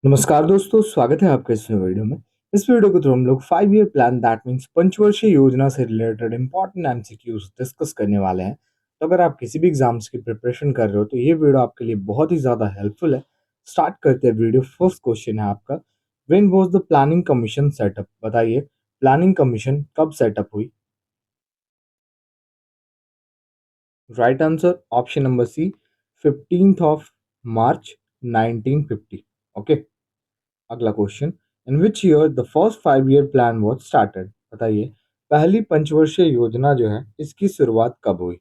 नमस्कार दोस्तों, स्वागत है आपका इस वीडियो में। इस वीडियो के थ्रू हम लोग 5 ईयर प्लान दैट मीन्स पंचवर्षीय योजना से रिलेटेड इंपॉर्टेंट एमसीक्यूज डिस्कस करने वाले हैं। तो अगर आप किसी भी एग्जाम्स की प्रिपरेशन कर रहे हो तो ये वीडियो आपके लिए बहुत ही ज़्यादा हेल्पफुल है। स्टार्ट करते हैं वीडियो। फर्स्ट क्वेश्चन है आपका, when was the planning commission set up? बताइए, प्लानिंग कमीशन कब सेटअप हुई? Right answer option number C, 15 March 1950। Okay, अगला question, in which year the first 5 year plan was started? बताइए, पहली पंचवर्षीय योजना जो है इसकी शुरुआत कब हुई?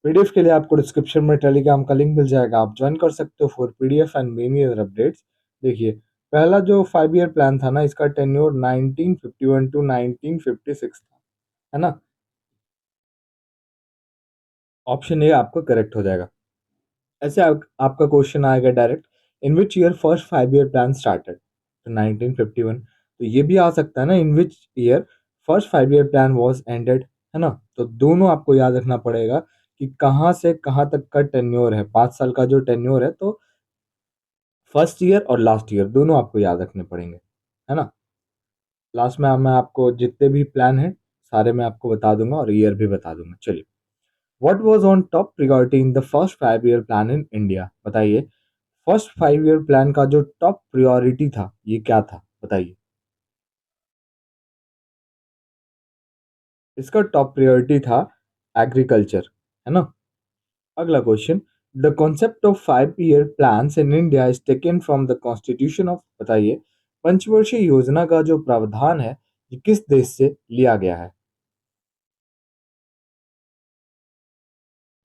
पीडीएफ के लिए आपको डिस्क्रिप्शन में टेलीग्राम का लिंक मिल जाएगा, आप ज्वाइन कर सकते हो for PDF and many other updates. देखिए, पहला जो 5 ईयर प्लान था ना, इसका टेन्योर 1951 टू 1956 था, है ना। ऑप्शन ए आपका करेक्ट हो जाएगा। ऐसे आपका क्वेश्चन आएगा direct, in which year first 5 year plan started? तो 1951। तो ये भी आ सकता है ना, in which year first 5 year plan was ended, है ना। तो दोनों आपको याद रखना पड़ेगा कि कहाँ से कहाँ तक का टेन्योर है, 5 साल का जो टेन्योर है, तो फर्स्ट ईयर और लास्ट ईयर दोनों आपको याद रखने पड़ेंगे, है ना। लास्ट में मैं आपको जितने भी प्लान है सारे मैं आपको बता दूंगा और ईयर भी बता दूंगा। चलिए, what was on top priority in the first 5 year plan in India? बताइए, फर्स्ट 5 ईयर प्लान का जो टॉप प्रायोरिटी था ये क्या था? बताइए। इसका टॉप प्रायोरिटी था एग्रीकल्चर, है ना। अगला question, the concept of 5 year plans in India is taken from the constitution of? बताइए, पंचवर्षीय योजना का जो प्रावधान है ये किस देश से लिया गया है?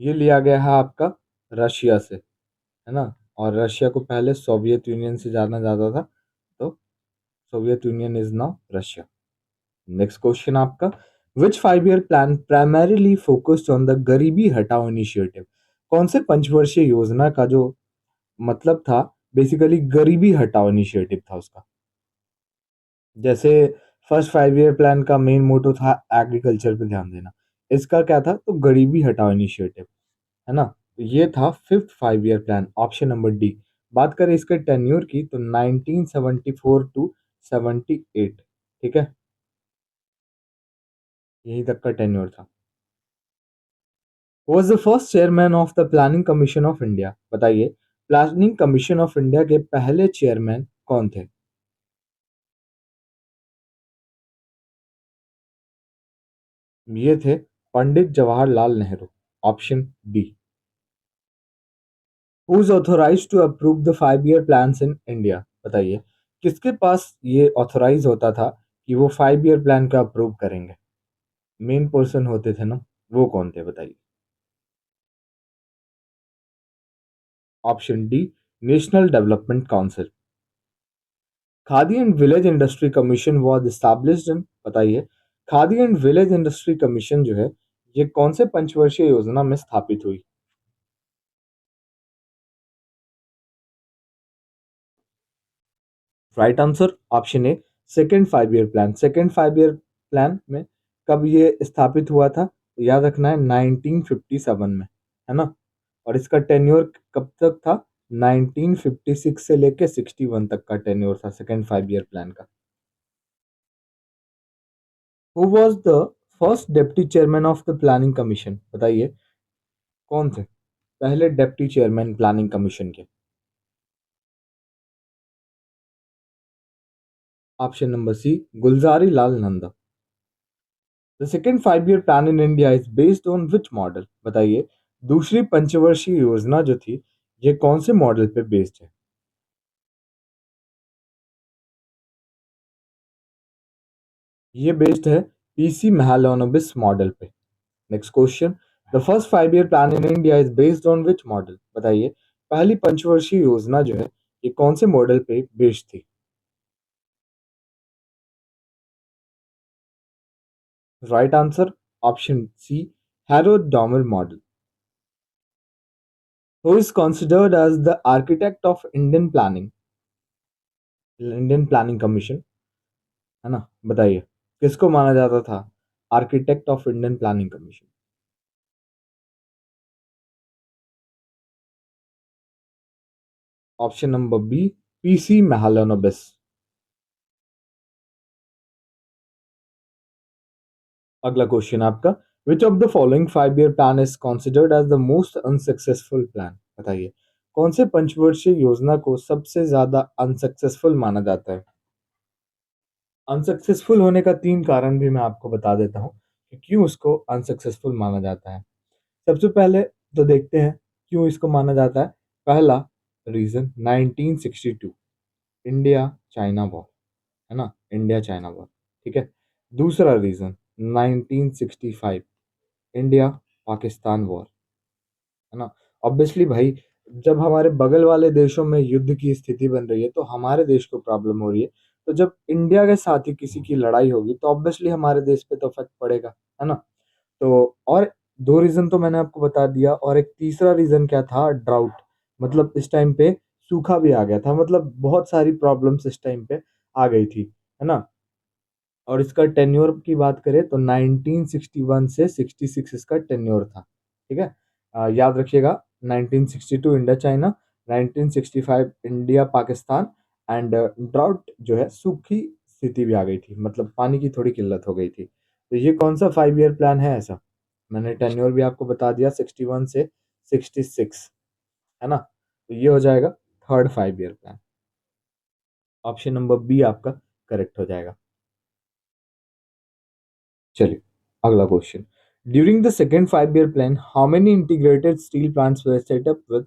ये लिया गया है आपका रशिया से, है ना। और रशिया को पहले सोवियत यूनियन से जाना जाता था, तो Soviet union is now Russia. Next question आपका, विच 5 year plan primarily focused on the गरीबी हटाओ इनिशिएटिव? कौन से पंचवर्षीय योजना का जो मतलब था, बेसिकली गरीबी हटाओ इनिशिएटिव था उसका। जैसे फर्स्ट 5 ईयर प्लान का मेन मोटो था एग्रीकल्चर पे ध्यान देना, इसका क्या था, तो गरीबी हटाओ इनिशिएटिव, है ना। तो ये था fifth 5 year plan, option number D. बात करें इसके टेन्योर की तो 1974 टू 78, ठीक है, यही तक का टेन्योर था। was the first chairman of the planning commission of India? बताइए, प्लानिंग कमीशन ऑफ इंडिया के पहले चेयरमैन कौन थे? ये थे Pandit Jawaharlal Nehru, option B. Who is authorise to approve the 5 year plans in India? बताइए, किसके पास ये ऑथोराइज होता था कि वो 5 ईयर प्लान का अप्रूव करेंगे? मेन पर्सन होते थे ना, वो कौन थे? बताइए। Option D, national development council. Khadi and village industry commission was established in? बताइए, Khadi and village industry commission जो है ये कौन से पंचवर्षीय योजना में स्थापित हुई? Right answer option A, second 5 year plan. Second 5 year plan में कब ये स्थापित हुआ था? याद रखना है 1957 में, है ना। और इसका टेन्योर कब तक था? 1956 से लेके 61 तक का टेन्योर था सेकेंड 5 ईयर प्लान का। Who was the first deputy chairman of the planning commission? बताइए, कौन थे पहले डेप्टी चेयरमैन प्लानिंग कमीशन के? Option number C, Gulzari Lal Nanda. The second 5 year plan in India is based on which model? बताइए, दूसरी पंचवर्षीय योजना जो थी ये कौन से मॉडल पे बेस्ड है? ये बेस्ड है पीसी महालनोबिस मॉडल पे। Next question, the first 5 year plan in India is based on which model? बताइए, पहली पंचवर्षीय योजना जो है ये कौन से मॉडल पे बेस्ड थी? Right answer option C, Harrod Domar model. Who is considered as the architect of Indian planning, Indian planning commission, है ना। बताइए, किसको माना जाता था architect of Indian planning commission? Option number B, PC Mahalanobis. अगला क्वेश्चन आपका, which of the following 5 year plan is considered as the most unsuccessful plan? बताइए कौन से पंचवर्षीय योजना को सबसे ज्यादा अनसक्सेसफुल माना जाता है? अनसक्सेसफुल होने का 3 कारण भी मैं आपको बता देता हूँ कि क्यों उसको अनसक्सेसफुल माना जाता है। सबसे पहले तो देखते हैं क्यों इसको माना जाता है। पहला रीजन 1962 इंडिया चाइना वॉर, है ना, इंडिया चाइना वॉर, ठीक है। दूसरा रीजन 1965 इंडिया पाकिस्तान वॉर, है ना। ऑब्वियसली भाई, जब हमारे बगल वाले देशों में युद्ध की स्थिति बन रही है तो हमारे देश को प्रॉब्लम हो रही है। तो जब इंडिया के साथ ही किसी की लड़ाई होगी तो ऑब्वियसली हमारे देश पे तो इफेक्ट पड़ेगा, है ना। तो और 2 रीजन तो मैंने आपको बता दिया, और एक तीसरा रीजन क्या था, ड्राउट। मतलब इस टाइम पे सूखा भी आ गया था, मतलब बहुत सारी प्रॉब्लम्स इस टाइम पे आ गई थी, है ना। और इसका टेन्योर की बात करें तो 1961 से 66 इसका टेन्योर था, ठीक है। याद रखिएगा, 1962 India China, 1965 India Pakistan, and drought जो है सूखी स्थिति भी आ गई थी, मतलब पानी की थोड़ी किल्लत हो गई थी। तो ये कौन सा 5 ईयर प्लान है ऐसा? मैंने टेन्योर भी आपको बता दिया, 61 से 66, है ना। तो ये हो जाएगा third 5 year plan. Option number B आपका करेक्ट हो जाएगा। चलिए अगला question, during the second 5 year plan how many integrated steel plants were set up with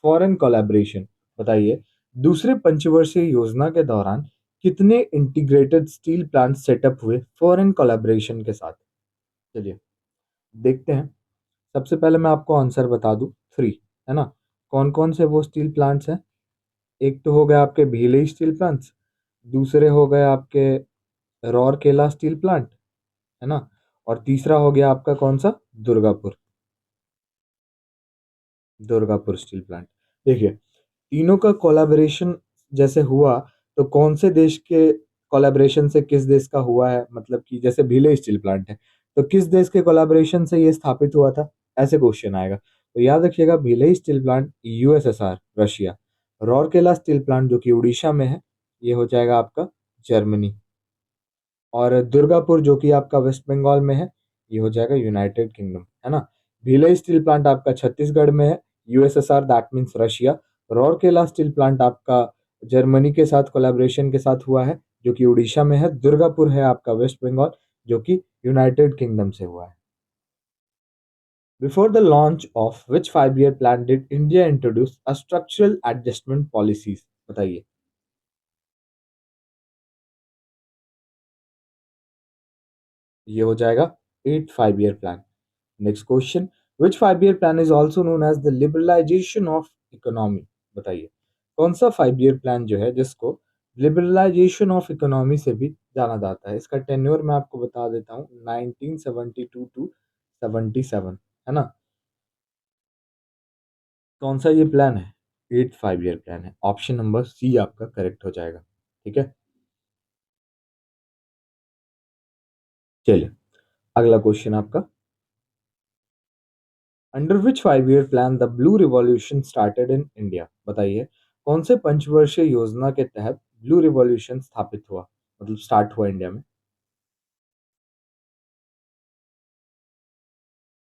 foreign collaboration? बताइए दूसरे पंचवर्षीय योजना के दौरान कितने इंटीग्रेटेड स्टील प्लांट सेटअप हुए फॉरेन कोलैबोरेशन के साथ? चलिए देखते हैं। सबसे पहले मैं आपको आंसर बता दूं, 3, है ना। कौन कौन से वो स्टील प्लांट्स हैं? एक तो हो गए आपके भिलई स्टील प्लांट्स, दूसरे हो गए आपके रौरकेला स्टील प्लांट, है ना, और तीसरा हो गया आपका कौन सा, दुर्गापुर, दुर्गापुर स्टील प्लांट। देखिए तीनों का कोलैबोरेशन जैसे हुआ, तो कौन से देश के कोलैबोरेशन से किस देश का हुआ है, मतलब कि जैसे भिले स्टील प्लांट है तो किस देश के कोलैबोरेशन से ये स्थापित हुआ था, ऐसे क्वेश्चन आएगा। तो याद रखिएगा, Bhilai steel plant USSR Russia, Rourkela steel plant जो कि उड़ीसा में है ये हो जाएगा आपका जर्मनी, और दुर्गापुर जो कि आपका वेस्ट बंगाल में है ये हो जाएगा यूनाइटेड किंगडम, है ना। भिलाई स्टील प्लांट आपका छत्तीसगढ़ में है, USSR that means Russia. Rourkela steel plant आपका जर्मनी के साथ कोलैबोरेशन के साथ हुआ है जो कि उड़ीसा में है। दुर्गापुर है आपका वेस्ट बंगाल जो कि यूनाइटेड किंगडम से हुआ है। Before the launch of which 5 year plan did India introduce a structural adjustment policies? बताइए। ये हो जाएगा 8 5 year plan. Next question, which 5 year plan is also known as the liberalisation of economy? बताइए कौन सा 5 ईयर प्लान जो है जिसको लिबरलाइजेशन ऑफ इकोनॉमी से भी जाना जाता है? इसका टेन्योर मैं आपको बता देता हूँ, 1972 टू 77, है ना। कौन सा ये प्लान है? 8 5 ईयर प्लान है, ऑप्शन नंबर सी आपका करेक्ट हो जाएगा, ठीक है। चलिए अगला क्वेश्चन आपका, under which 5 year plan the blue revolution started in India? बताइए कौन से पंचवर्षीय योजना के तहत ब्लू रिवॉल्यूशन स्थापित हुआ, मतलब स्टार्ट हुआ इंडिया में?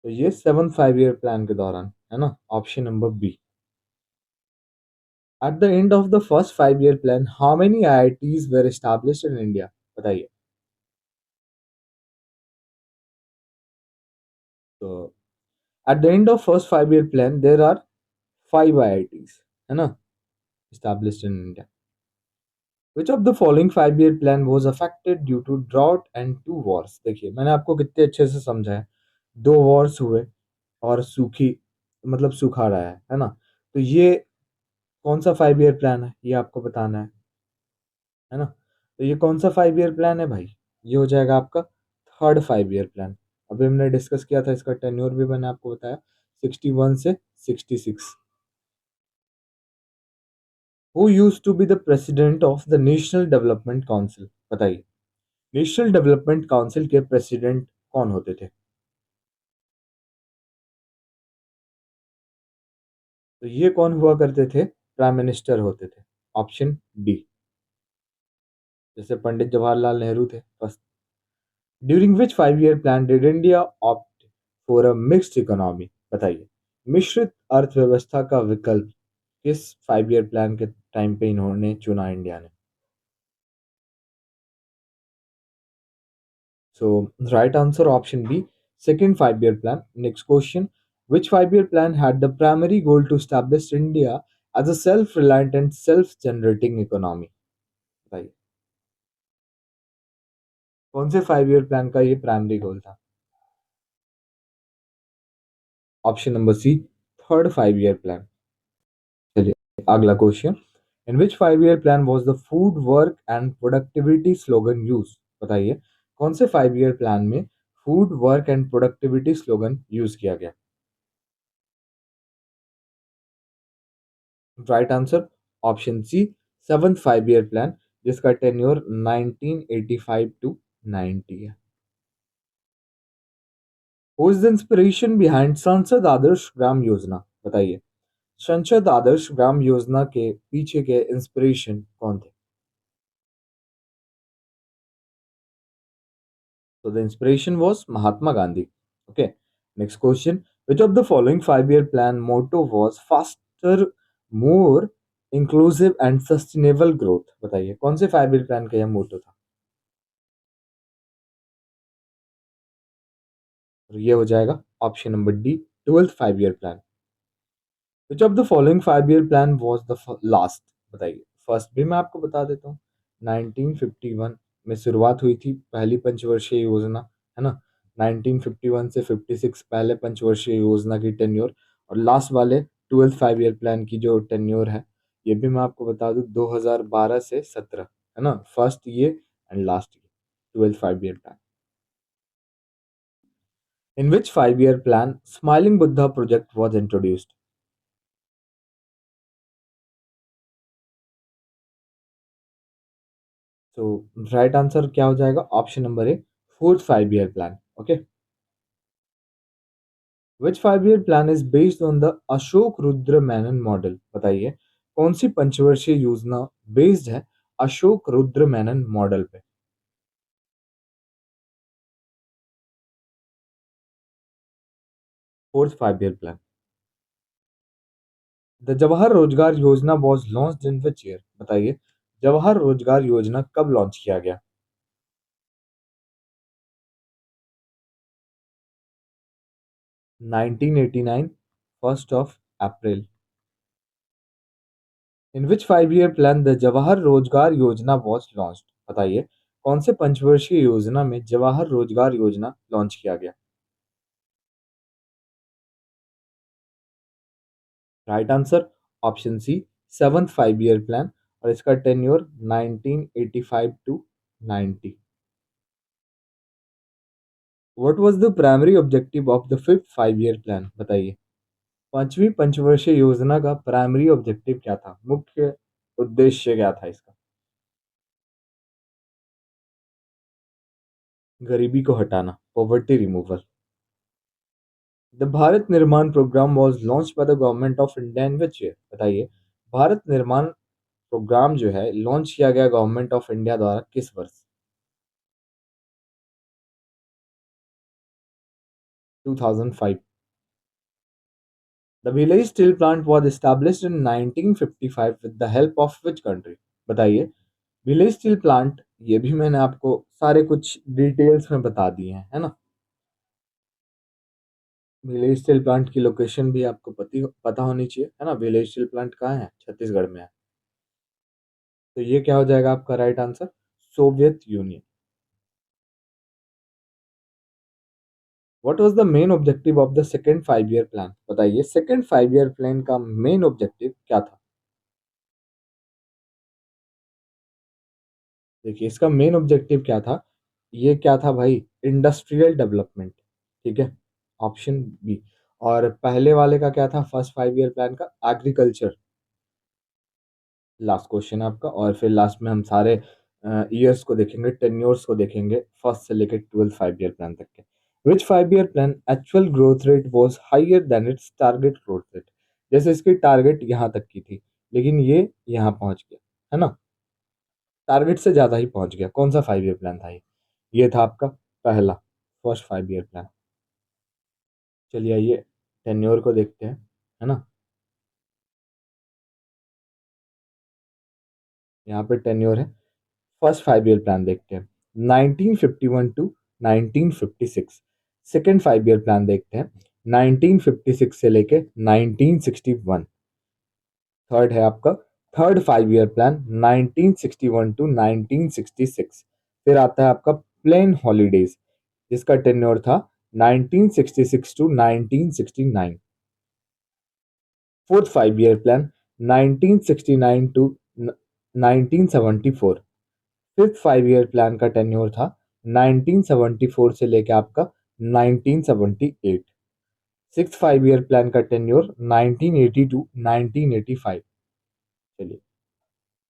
तो ये 7 5 ईयर प्लान के दौरान, है ना, option number B. At the end of the first 5 year plan how many IITs were established in India? बताइए। तो at the end of first 5 year plan there are 5 IITs, है ना, established in India. Which of the following 5 year plan was affected due to drought and 2 wars? देखिए मैंने आपको कितने अच्छे से समझाया, 2 wars हुए और सूखी, मतलब सूखा रहा है ना। तो ये कौन सा 5 ईयर प्लान है ये आपको बताना है ना। तो ये कौन सा 5 ईयर प्लान है भाई? ये हो जाएगा आपका थर्ड 5 ईयर प्लान। अभी हमने डिस्कस किया था, इसका टेन्योर भी मैंने आपको बताया, 61 से 66। Who use to be the president of the national development council? बताइए नेशनल डेवलपमेंट काउंसिल के प्रेसिडेंट कौन होते थे? तो ये कौन हुआ करते थे? प्राइम मिनिस्टर होते थे, ऑप्शन डी, जैसे पंडित जवाहरलाल नेहरू थे first. During which 5 year plan did India opt for a mixed economy? बताइए, मिश्रित अर्थव्यवस्था का विकल्प किस 5 ईयर प्लान के टाइम पे इन्होंने चुना इंडिया ने? So, right answer option B, second 5 year plan. Next question, which 5 year plan had the primary goal to establish India as a self reliant and self generating economy? भाई, कौन से 5 year plan का ये primary goal था? Option number C, third 5 year plan. चलिए अगला question, in which 5 year plan was the food work and productivity slogan use? बताइए, कौन से 5 ईयर प्लान में food work and productivity slogan use किया गया? Right answer option C, seventh 5 year plan, जिसका tenure 1985 to 90 है। Who is the inspiration behind Sansad Adarsh Gram Yojana? बताइए, संसद आदर्श ग्राम योजना के पीछे के इंस्पिरेशन कौन थे? So the inspiration was Mahatma Gandhi. Okay. Next question. Which of the following 5 year plan motto was faster, more inclusive and sustainable growth? बताइए, कौन से 5 ईयर प्लान का यह मोटो था? और ये हो जाएगा option number D, twelfth 5 year plan. Which of the following 5 year plan was the last? बताइए, फर्स्ट भी मैं आपको बता देता हूँ। 1951 में शुरुआत हुई थी पहली पंचवर्षीय योजना, है ना। 1951 से 56 पहले पंचवर्षीय योजना की टेन्योर, और लास्ट वाले ट्वेल्थ 5 ईयर प्लान की जो टेन्योर है, ये भी मैं आपको बता दूं 2012 से 17, है ना। फर्स्ट ये एंड लास्ट ये twelfth 5 year plan. In which 5 year plan smiling Buddha project was introduced? तो राइट आंसर क्या हो जाएगा? Option number A, fourth 5 year plan. Okay. Which 5 year plan is based on the Ashok Rudra Menon model? बताइए, कौन सी पंचवर्षीय योजना बेस्ड है अशोक रुद्र मेनन मॉडल पे? Fourth 5 year plan. The Jawahar रोजगार योजना was launch in which year? बताइए, जवाहर रोजगार योजना कब लॉन्च किया गया? 1989, first of April. In which 5 year plan the Jawahar रोजगार योजना वॉज लॉन्च्ड? बताइए, कौन से पंचवर्षीय योजना में जवाहर रोजगार योजना लॉन्च किया गया? Right answer option C, seventh 5 year plan, और इसका tenure 1985 to 90। What was the primary objective of the fifth 5 year plan? बताइए, पांचवी पंचवर्षीय योजना का प्राइमरी ऑब्जेक्टिव क्या था, मुख्य उद्देश्य क्या था इसका? गरीबी को हटाना, poverty removal. The Bharat Nirman program was launched by the government of India in which year? बताइए, भारत निर्माण प्रोग्राम जो है लॉन्च किया गया गवर्नमेंट ऑफ इंडिया द्वारा किस वर्ष? 2005। The village steel plant was established in 1955 with the help of which country? बताइए, village steel plant, ये भी मैंने आपको सारे कुछ डिटेल्स में बता दिए हैं, है ना। विलेज स्टील प्लांट की लोकेशन भी आपको पता होनी चाहिए, है ना। विलेज स्टील प्लांट कहाँ है? छत्तीसगढ़ में है। तो ये क्या हो जाएगा आपका right answer? Soviet union. What was the main objective of the second 5 year plan? बताइए, सेकंड 5 ईयर प्लान का मेन ऑब्जेक्टिव क्या था? देखिए, इसका मेन ऑब्जेक्टिव क्या था? ये क्या था भाई? Industrial development. ठीक है, ऑप्शन बी। और पहले वाले का क्या था, फर्स्ट 5 ईयर प्लान का? एग्रीकल्चर। लास्ट क्वेश्चन है आपका, और फिर लास्ट में हम सारे ईयर्स को देखेंगे, टेन्योर्स को देखेंगे, फर्स्ट से लेकर ट्वेल्थ 5 ईयर प्लान तक के। Which 5 year plan actual growth rate was higher than its target growth rate? जैसे इसकी टारगेट यहाँ तक की थी, लेकिन ये यहाँ पहुंच गया, है ना, टारगेट से ज़्यादा ही पहुंच गया। कौन सा 5 ईयर प्लान था ये था आपका पहला फर्स्ट 5 ईयर प्लान। चलिए आइए टेन्योर को देखते हैं, है ना। यहाँ पे टेन्योर है, फर्स्ट 5 ईयर प्लान देखते हैं 1951 टू 1956। सेकेंड 5 ईयर प्लान देखते हैं 1956 से लेके 1961। थर्ड है आपका थर्ड 5 ईयर प्लान 1961 टू 1966। फिर आता है आपका प्लेन हॉलीडेज जिसका टेन्योर था 1966 to 1969। Fourth 5 year plan 1969 to 1974। Fifth 5 year plan का टेन्योर था 1974 से लेके आपका 1978। सिक्स 5 ईयर प्लान का टेन्योर 1980 टू 1985। चलिए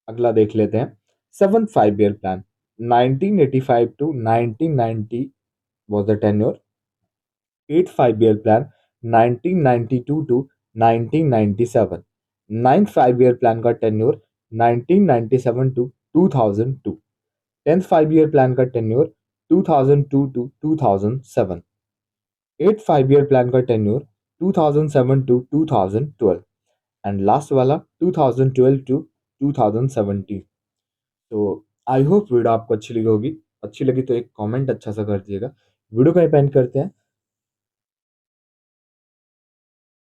अगला देख लेते हैं seventh 5 year plan 1985 to 1990 was the tenure. Eighth 5 year plan 1992 to 1997। Ninth 5 year plan का tenure 1997 to 2002। Tenth 5 year plan का tenure 2002 to 2007। Eighth 5 year plan का टेन्योर 2007 टू 2012। एंड लास्ट वाला 2012 टू 2017। तो आई होप वीडियो आपको अच्छी लगी होगी। अच्छी लगी तो एक कमेंट अच्छा सा कर दिएगा। वीडियो का एंड करते हैं।